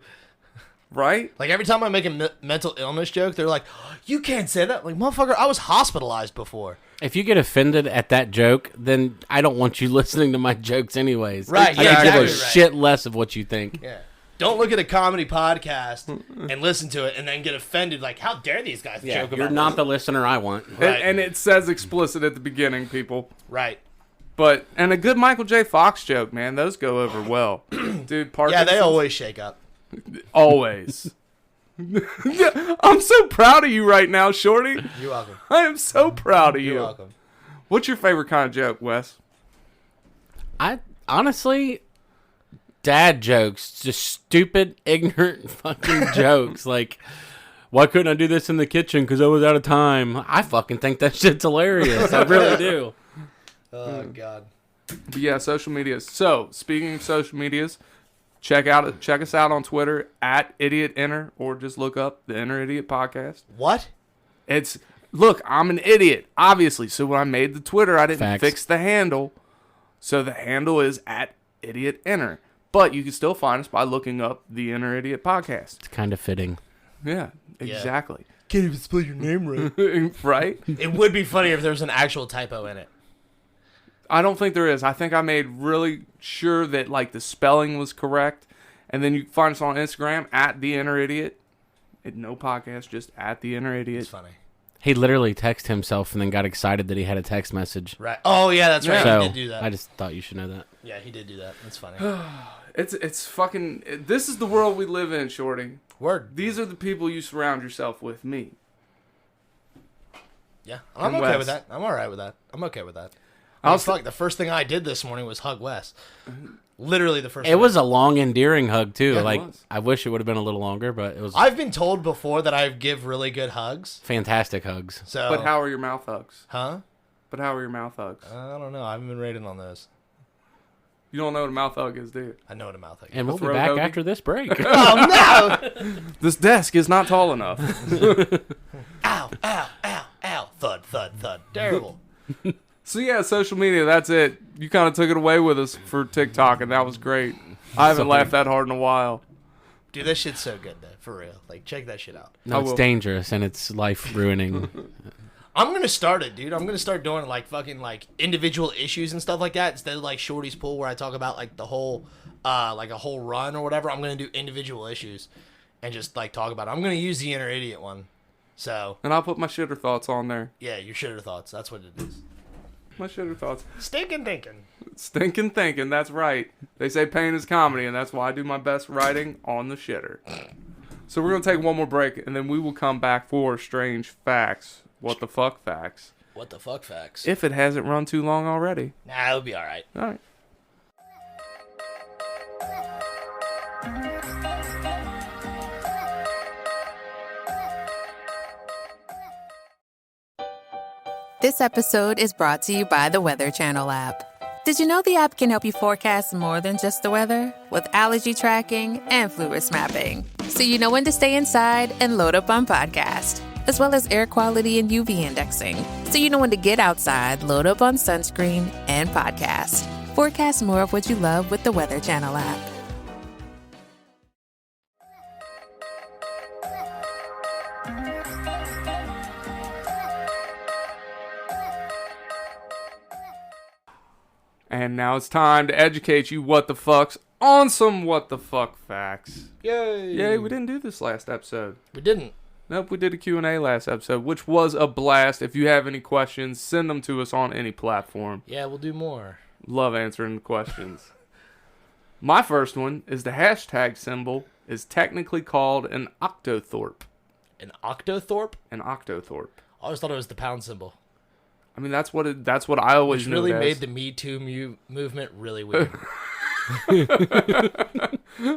Right? Like, every time I make a mental illness joke, they're like, oh, you can't say that. Like, motherfucker, I was hospitalized before. If you get offended at that joke, then I don't want you listening to my jokes anyways. Right, I yeah, could give a exactly right. shit less of what you think. Yeah. Don't look at a comedy podcast and listen to it and then get offended. Like, how dare these guys joke about You're not the listener I want. Right. And it says explicit at the beginning, people. Right. But, and a good Michael J. Fox joke, man. Those go over well. Dude, Yeah, Parkinson's. they always shake up. Always. I'm so proud of you right now, Shorty. You're welcome. I am so proud of you. You're welcome. What's your favorite kind of joke, Wes? I honestly, dad jokes, just stupid, ignorant fucking jokes. Like, why couldn't I do this in the kitchen? Because I was out of time. I fucking think that shit's hilarious. I really do. Oh, God. But yeah, social media. So, speaking of social medias, check us out on Twitter at Idiot Enter, or just look up the Enter Idiot Podcast. What? Look, I'm an idiot, obviously. So when I made the Twitter, I didn't Facts. fix the handle. So the handle is at Idiot Enter. But you can still find us by looking up the Enter Idiot Podcast. It's kind of fitting. Yeah, exactly. Can't even spell your name right. Right? It would be funny if there was an actual typo in it. I don't think there is. I think I made really sure that like the spelling was correct. And then you can find us on Instagram at the Enter Idiot. No podcast, just at the Enter Idiot. It's funny. He literally texted himself and then got excited that he had a text message. Right. Oh, yeah, that's right. So He did do that. I just thought you should know that. Yeah, he did do that. That's funny. It's fucking. This is the world we live in, Shorty. Word. These are the people you surround yourself with. Me. Yeah. I'm And okay Wes. with that. I'm all right with that. I'm okay with that. I'll I was like, the first thing I did this morning was hug Wes. Literally the first. It was a long, endearing hug too. Yeah, it like was. I wish it would have been a little longer, but it was I've been told before that I give really good hugs. fantastic hugs. So, But how are your mouth hugs? Huh? But how are your mouth hugs? I don't know. I haven't been rated on those. You don't know what a mouth hug is, do you? I know what a mouth hug is. And we'll be throat back hoagie? after this break. Oh no! This desk is not tall enough. Ow! Ow! Ow! Ow! Thud! Thud! Thud! Terrible. So yeah, social media, that's it. You kind of took it away with us for TikTok, and that was great. I haven't laughed that hard in a while. Dude, that shit's so good though. For real. Like, check that shit out. I No, it's will. dangerous and it's life ruining. I'm gonna start it, dude. I'm gonna start doing like fucking like individual issues and stuff like that instead of like Shorty's Pool where I talk about like the whole like a whole run or whatever. I'm gonna do individual issues and just like talk about it. I'm gonna use the inner idiot one. So And I'll put my shitter thoughts on there. yeah, your shitter thoughts. That's what it is. My shitter thoughts. Stinking thinking. Stinking thinking, that's right. They say pain is comedy, and that's why I do my best writing on the shitter. So we're going to take one more break, and then we will come back for strange facts. What the fuck facts? What the fuck facts? If it hasn't run too long already. Nah, it'll be all right. All right. This episode is brought to you by the Weather Channel app. Did you know the app can help you forecast more than just the weather? With allergy tracking and flu risk mapping. So you know when to stay inside and load up on podcast. As well as air quality and UV indexing. So you know when to get outside, load up on sunscreen and podcast. Forecast more of what you love with the Weather Channel app. And now it's time to educate you what the fucks on some what the fuck facts. Yay! Yay, we didn't do this last episode. We didn't. Nope, we did a Q&A last episode, which was a blast. If you have any questions, send them to us on any platform. Yeah, we'll do more. Love answering the questions. My first one is the hashtag symbol is technically called an octothorpe. An octothorpe? An octothorpe. I always thought it was the pound symbol. I mean, that's what I always Which knew really it as. made the Me Too movement really weird.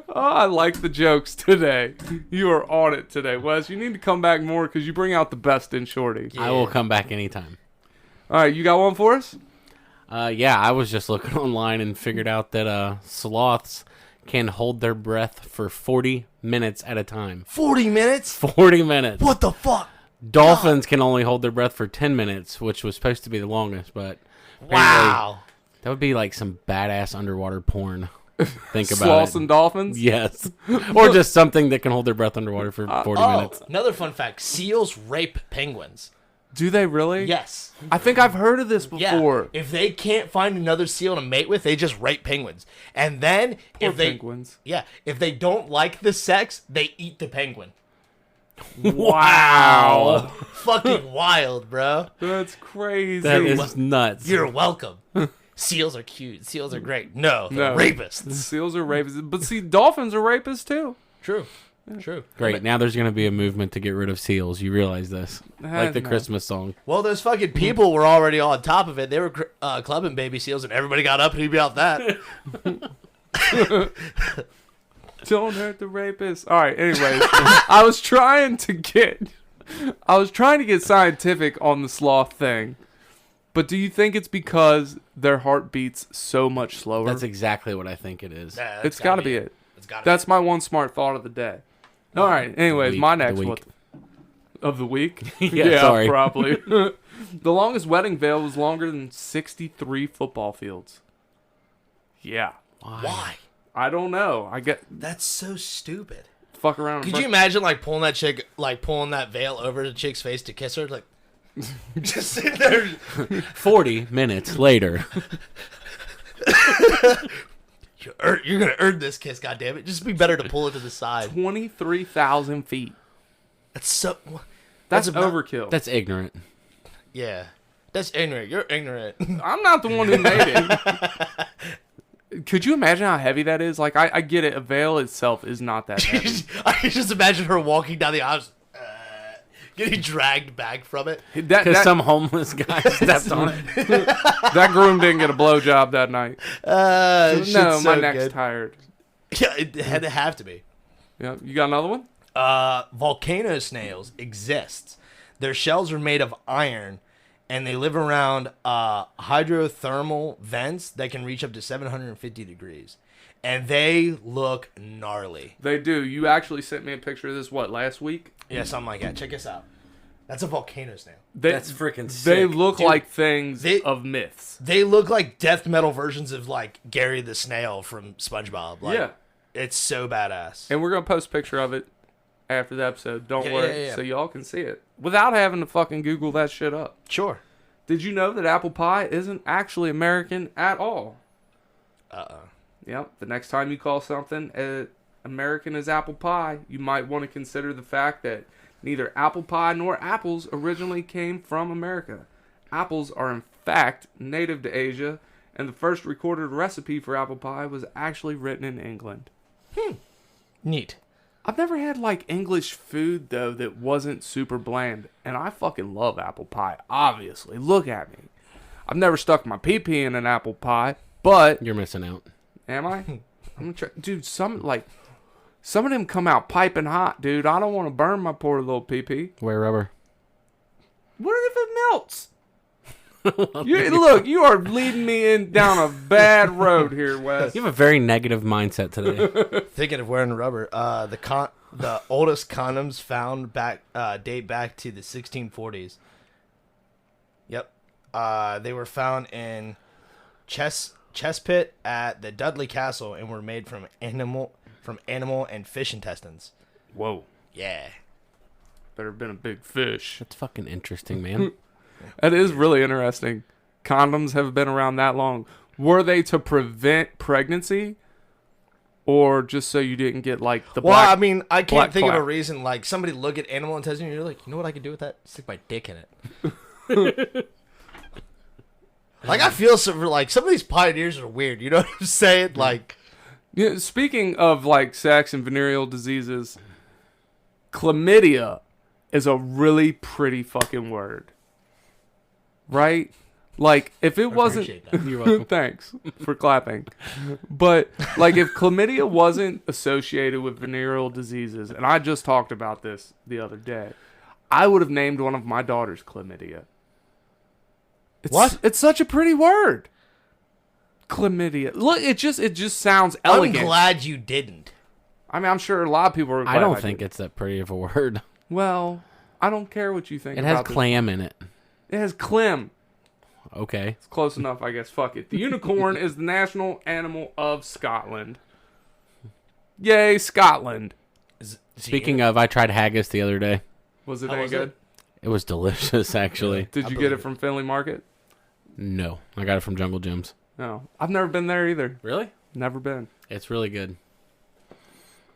Oh, I like the jokes today. You are on it today, Wes. You need to come back more because you bring out the best in Shorty. Yeah. I will come back anytime. All right, you got one for us? Yeah, I was just looking online and figured out that sloths can hold their breath for 40 minutes at a time. 40 minutes? 40 minutes. What the fuck? Dolphins can only hold their breath for 10 minutes, which was supposed to be the longest, but apparently Wow. that would be like some badass underwater porn. Think about Sloths it. and dolphins? Yes. Or just something that can hold their breath underwater for 40 minutes. Another fun fact. Seals rape penguins. Do they really? Yes. I think I've heard of this Yeah. before. If they can't find another seal to mate with, they just rape penguins. And then Poor if they penguins. Yeah, if they don't like the sex, they eat the penguin. Wow. Fucking wild, bro. That's crazy. That is nuts. You're welcome. Seals are cute. Seals are great. No, they're No. rapists. Seals are rapists. But see, dolphins are rapists too. True. True. Great. Now there's going to be a movement to get rid of seals. You realize this. Like the no. Christmas song. Well, those fucking people were already on top of it. They were clubbing baby seals, and everybody got up and he about that. Don't hurt the rapist. All right, anyways. I was trying to get scientific on the sloth thing. But do you think it's because their heart beats so much slower? That's exactly what I think it is. Nah, It's got to be it. It's gotta That's my one smart thought of the day. All right, anyways, week- my the next week. one. Of the week? Yeah, sorry. probably. The longest wedding veil was longer than 63 football fields. Yeah. Why? I don't know. I get That's so stupid. fuck around. Could you imagine like pulling that veil over the chick's face to kiss her? Like, just sit there. 40 minutes later. You're gonna earn this kiss, goddammit. Just be better to pull it to the side. 23,000 feet. That's so. That's about- overkill. That's ignorant. Yeah, that's ignorant. You're ignorant. I'm not the one who made it. Could you imagine how heavy that is? Like, I get it. A veil itself is not that heavy. I can just imagine her walking down the aisle. getting dragged back from it. Because some homeless guy stepped on it. that groom didn't get a blowjob that night. No, Shit's my so neck's good. tired. Yeah, it had to have to be. Yeah, you got another one? Volcano snails exist. Their shells are made of iron, and they live around hydrothermal vents that can reach up to 750 degrees. And they look gnarly. They do. You actually sent me a picture of this, last week? Yeah, something like that. Check this out. That's a volcano snail. That's freaking sick. They look Dude, like things of myths. They look like death metal versions of, like, Gary the Snail from SpongeBob. Like, Yeah. It's so badass. And we're going to post a picture of it after the episode. Don't Yeah, worry. yeah. So y'all can see it. Without having to fucking Google that shit up. Sure. Did you know that apple pie isn't actually American at all? Yep. The next time you call something American as apple pie, you might want to consider the fact that neither apple pie nor apples originally came from America. Apples are in fact native to Asia, and the first recorded recipe for apple pie was actually written in England. Neat. I've never had like English food though that wasn't super bland, and I fucking love apple pie. Obviously, look at me. I've never stuck my pee in an apple pie, but You're missing out. am I? I'm gonna try, dude. Some of them come out piping hot, dude. I don't want to burn my poor little pee. Wear rubber. What if it melts? Look, you are leading me down a bad road here, Wes. You have a very negative mindset today. Thinking of wearing rubber. The oldest condoms found date back to the 1640s. Yep. They were found in Chespit at the Dudley Castle and were made from animal and fish intestines. Whoa, Yeah. better have been a big fish. That's fucking interesting, man. That is really interesting. Condoms have been around that long. Were they to prevent pregnancy, or just so you didn't get like the Well, black? I mean, I can't black think of a cloud? reason. Like, somebody look at animal intestine and you're like, you know what I could do with that? Stick my dick in it. Like, I feel like some of these pioneers are weird. You know what I'm saying? Like, Yeah, speaking of like sex and venereal diseases, chlamydia is a really pretty fucking word, right? Like if it wasn't, appreciate that. You're welcome. thanks for clapping. But like if chlamydia wasn't associated with venereal diseases, and I just talked about this the other day, I would have named one of my daughters chlamydia. What? It's such a pretty word. Chlamydia. Look, it just sounds elegant. I'm glad you didn't. I mean, I'm sure a lot of people are glad I don't did. think it's that pretty of a word. Well, I don't care what you think. It has about this. clam in it. It has clim. Okay. It's close enough, I guess. Fuck it. The unicorn is the national animal of Scotland. Yay, Scotland. Speaking of, I tried haggis the other day. Was it How any was good? It was delicious, actually. Did I you get believe it from Finley Market? No, I got it from Jungle Gyms. No. I've never been there either. Really? Never been. It's really good.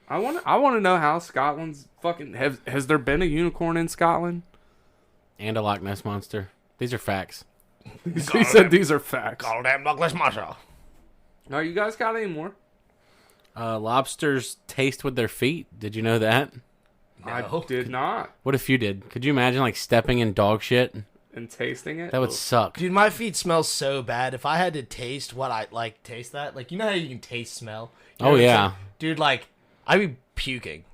I want to know how Scotland's fucking has there been a unicorn in Scotland? And a Loch Ness monster. These are facts. He said these are facts. Call damn Douglas Marshall. Now you guys got any more? Lobsters taste with their feet. Did you know that? I No. did not. What if you did? Could you imagine like stepping in dog shit? And tasting it? That would Ugh. suck. Dude, my feet smell so bad. If I had to taste what I like, taste that. Like, you know how you can taste smell? You know Oh, what I'm yeah. saying? Dude, like, I'd be puking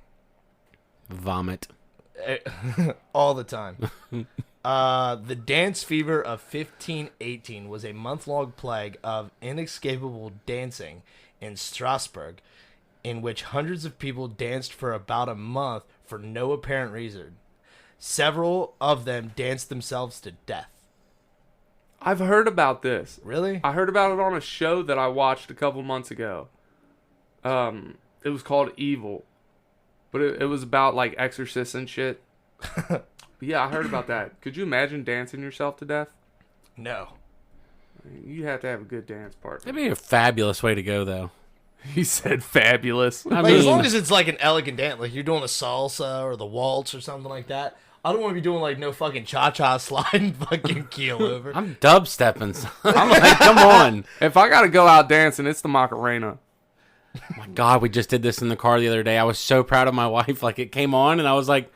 Vomit. all the time. The dance fever of 1518 was a month-long plague of inescapable dancing in Strasbourg, in which hundreds of people danced for about a month for no apparent reason. Several of them danced themselves to death. I've heard about this. Really? I heard about it on a show that I watched a couple months ago. It was called Evil, but it was about like exorcists and shit. Yeah, I heard about that. Could you imagine dancing yourself to death? No. You have to have a good dance partner. That'd be a fabulous way to go, though. He said fabulous. I Like, as mean, long as it's like an elegant dance, like you're doing the salsa or the waltz or something like that. I don't want to be doing like no fucking cha-cha slide and fucking keel over. I'm dubstepping. Son. I'm like, come on. If I gotta go out dancing, it's the Macarena. My God, we just did this in the car the other day. I was so proud of my wife. Like, it came on, and I was like,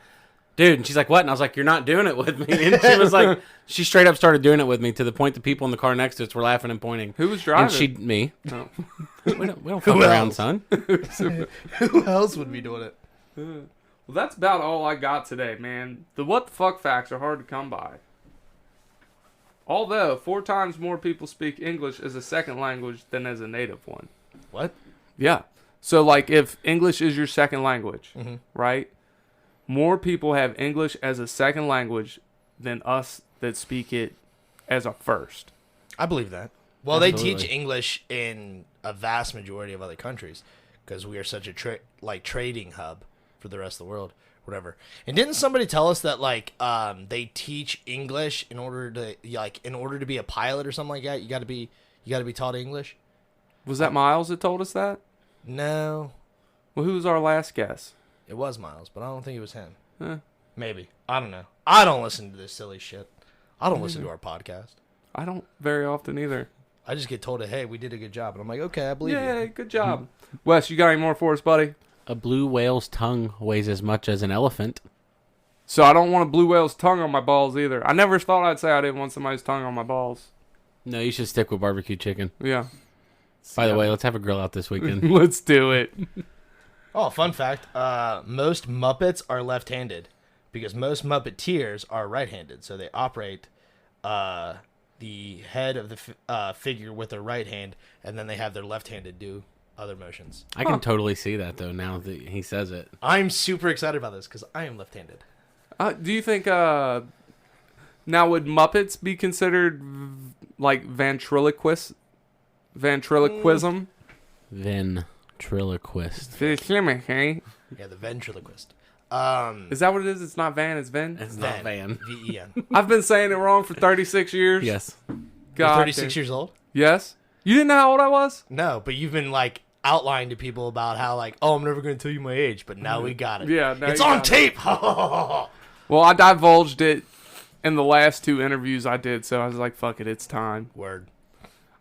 dude. And she's like, what? And I was like, you're not doing it with me. And she was like, she straight up started doing it with me to the point the people in the car next to us were laughing and pointing. Who was driving? And me. No. We don't fuck around, son. Who else would be doing it? Well, that's about all I got today, man. The what the fuck facts are hard to come by. Although 4 times more people speak English as a second language than as a native one. What? Yeah. So, like, if English is your second language, right? More people have English as a second language than us that speak it as a first. I believe that. Well, they teach English in a vast majority of other countries because we are such a trading hub for the rest of the world, whatever. And didn't somebody tell us that they teach English in order to be a pilot or something like that? You got to be taught English. Was that Miles that told us that? No, Well, who was our last guess? it was Miles, but I don't think it was him. Huh. Maybe. I don't know. I don't listen to this silly shit. I don't listen to our podcast. I don't very often either. I just get told that, hey, we did a good job. And I'm like, okay, I believe Yeah, you. good job. Wes, you got any more for us, buddy? A blue whale's tongue weighs as much as an elephant. So I don't want a blue whale's tongue on my balls either. I never thought I'd say I didn't want somebody's tongue on my balls. No, you should stick with barbecue chicken. Yeah. By the way, let's have a grill out this weekend. Let's do it. Oh, fun fact. Most Muppets are left-handed because most Muppeteers are right-handed. So they operate the head of the figure with their right hand, and then they have their left-handed do other motions. I can totally see that, though, now that he says it. I'm super excited about this because I am left-handed. Do you think, now would Muppets be considered, like, ventriloquism? Ventriloquist. Is Yeah, the ventriloquist. that what it is? It's not Van, it's Ven? It's not Van. V-E-N. I've been saying it wrong for 36 years. Yes. You're God 36 years old? Yes? You didn't know how old I was? No, but you've been, outlining to people about how, I'm never going to tell you my age, but now we got it. Yeah, now it's you on got it. tape! Well, I divulged it in the last 2 interviews I did, so I was like, fuck it, it's time. Word.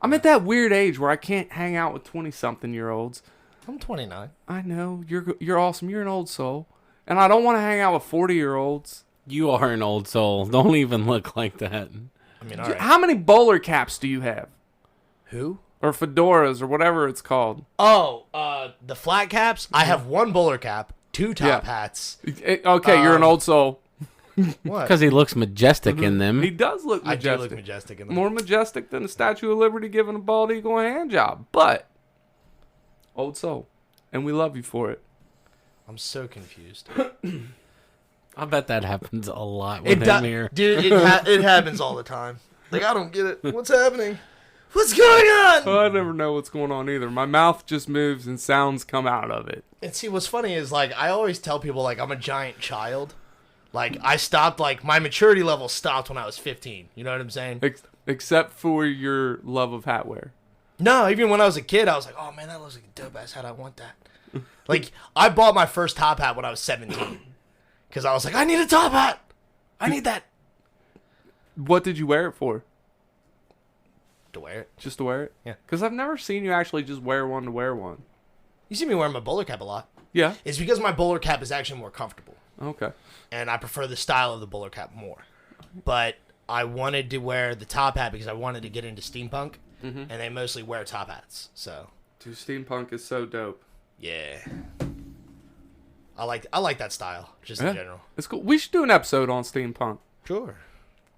I'm at that weird age where I can't hang out with 20-something-year-olds. I'm 29. I know. You're awesome. You're an old soul. And I don't want to hang out with 40-year-olds. You are an old soul. Don't even look like that. I mean, all right. How many bowler caps do you have? Who? Or fedoras or whatever it's called. Oh, the flat caps? I have 1 bowler cap, 2 top Yeah. hats. Okay, you're an old soul. What? Because he looks majestic in them. He does look I majestic. do look majestic in them. More majestic than the Statue of Liberty giving a bald eagle a hand job. But, old soul. And we love you for it. I'm so confused. I bet that happens a lot with him here. Dude, it happens all the time. I don't get it. What's happening? What's going on? I never know what's going on either. My mouth just moves and sounds come out of it. And see, what's funny is, I always tell people, I'm a giant child. I stopped, my maturity level stopped when I was 15. You know what I'm saying? Except for your love of hat wear. No, even when I was a kid, I was like, oh, man, that looks like a dope-ass hat. I want that. I bought my first top hat when I was 17. Because I was like, I need a top hat. I need that. What did you wear it for? To wear it. Just to wear it? Yeah. Because I've never seen you actually just wear one to wear one. You see me wearing my bowler cap a lot. Yeah. It's because my bowler cap is actually more comfortable. Okay. And I prefer the style of the bowler cap more. But I wanted to wear the top hat because I wanted to get into steampunk. And they mostly wear top hats. So, Dude, steampunk is so dope. yeah. I like that style, just in general. It's cool. We should do an episode on steampunk. Sure.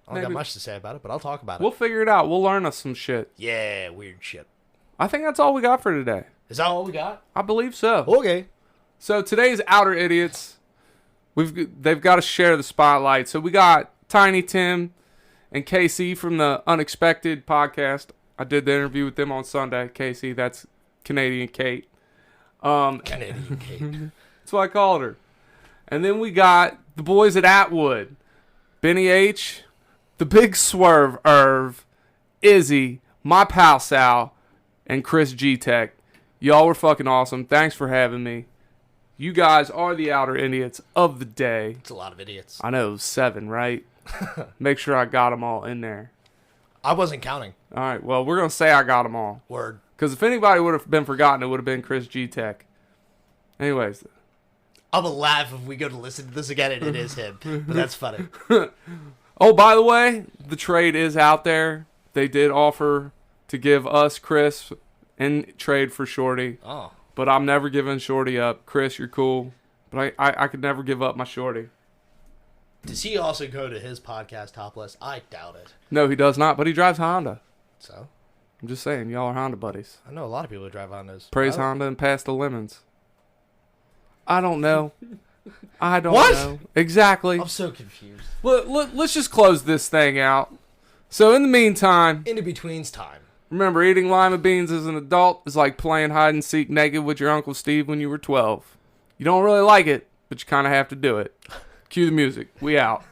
I don't got Maybe. much to say about it, but I'll talk about it. We'll figure it out. We'll learn us some shit. Yeah, weird shit. I think that's all we got for today. Is that all we got? I believe so. Okay. So today's Outer Idiots, they've got to share the spotlight. So we got Tiny Tim and Casey from the Unexpected podcast. I did the interview with them on Sunday. Casey, that's Canadian Kate. Canadian Kate. That's what I called her. And then we got the boys at Atwood. Benny H, the Big Swerve Irv, Izzy, my pal Sal, and Chris G-Tech. Y'all were fucking awesome. Thanks for having me. You guys are the Outer Idiots of the day. It's a lot of idiots. I know, 7, right? Make sure I got them all in there. I wasn't counting. All right, well, we're going to say I got them all. Word. Because if anybody would have been forgotten, it would have been Chris G-Tech. Anyways, I'm gonna laugh if we go to listen to this again and it is him. But that's funny. Oh, by the way, the trade is out there. They did offer to give us Chris in trade for Shorty. Oh. But I'm never giving Shorty up. Chris, you're cool. But I could never give up my Shorty. Does he also go to his podcast Topless? I doubt it. No, he does not. But he drives Honda. So? I'm just saying, y'all are Honda buddies. I know a lot of people who drive Hondas. Praise Honda and pass the lemons. I don't know. I don't What? know. Exactly. I'm so confused. Let's just close this thing out. So in the meantime, In between's time. remember, eating lima beans as an adult is like playing hide and seek naked with your Uncle Steve when you were 12. You don't really like it, but you kind of have to do it. Cue the music. We out.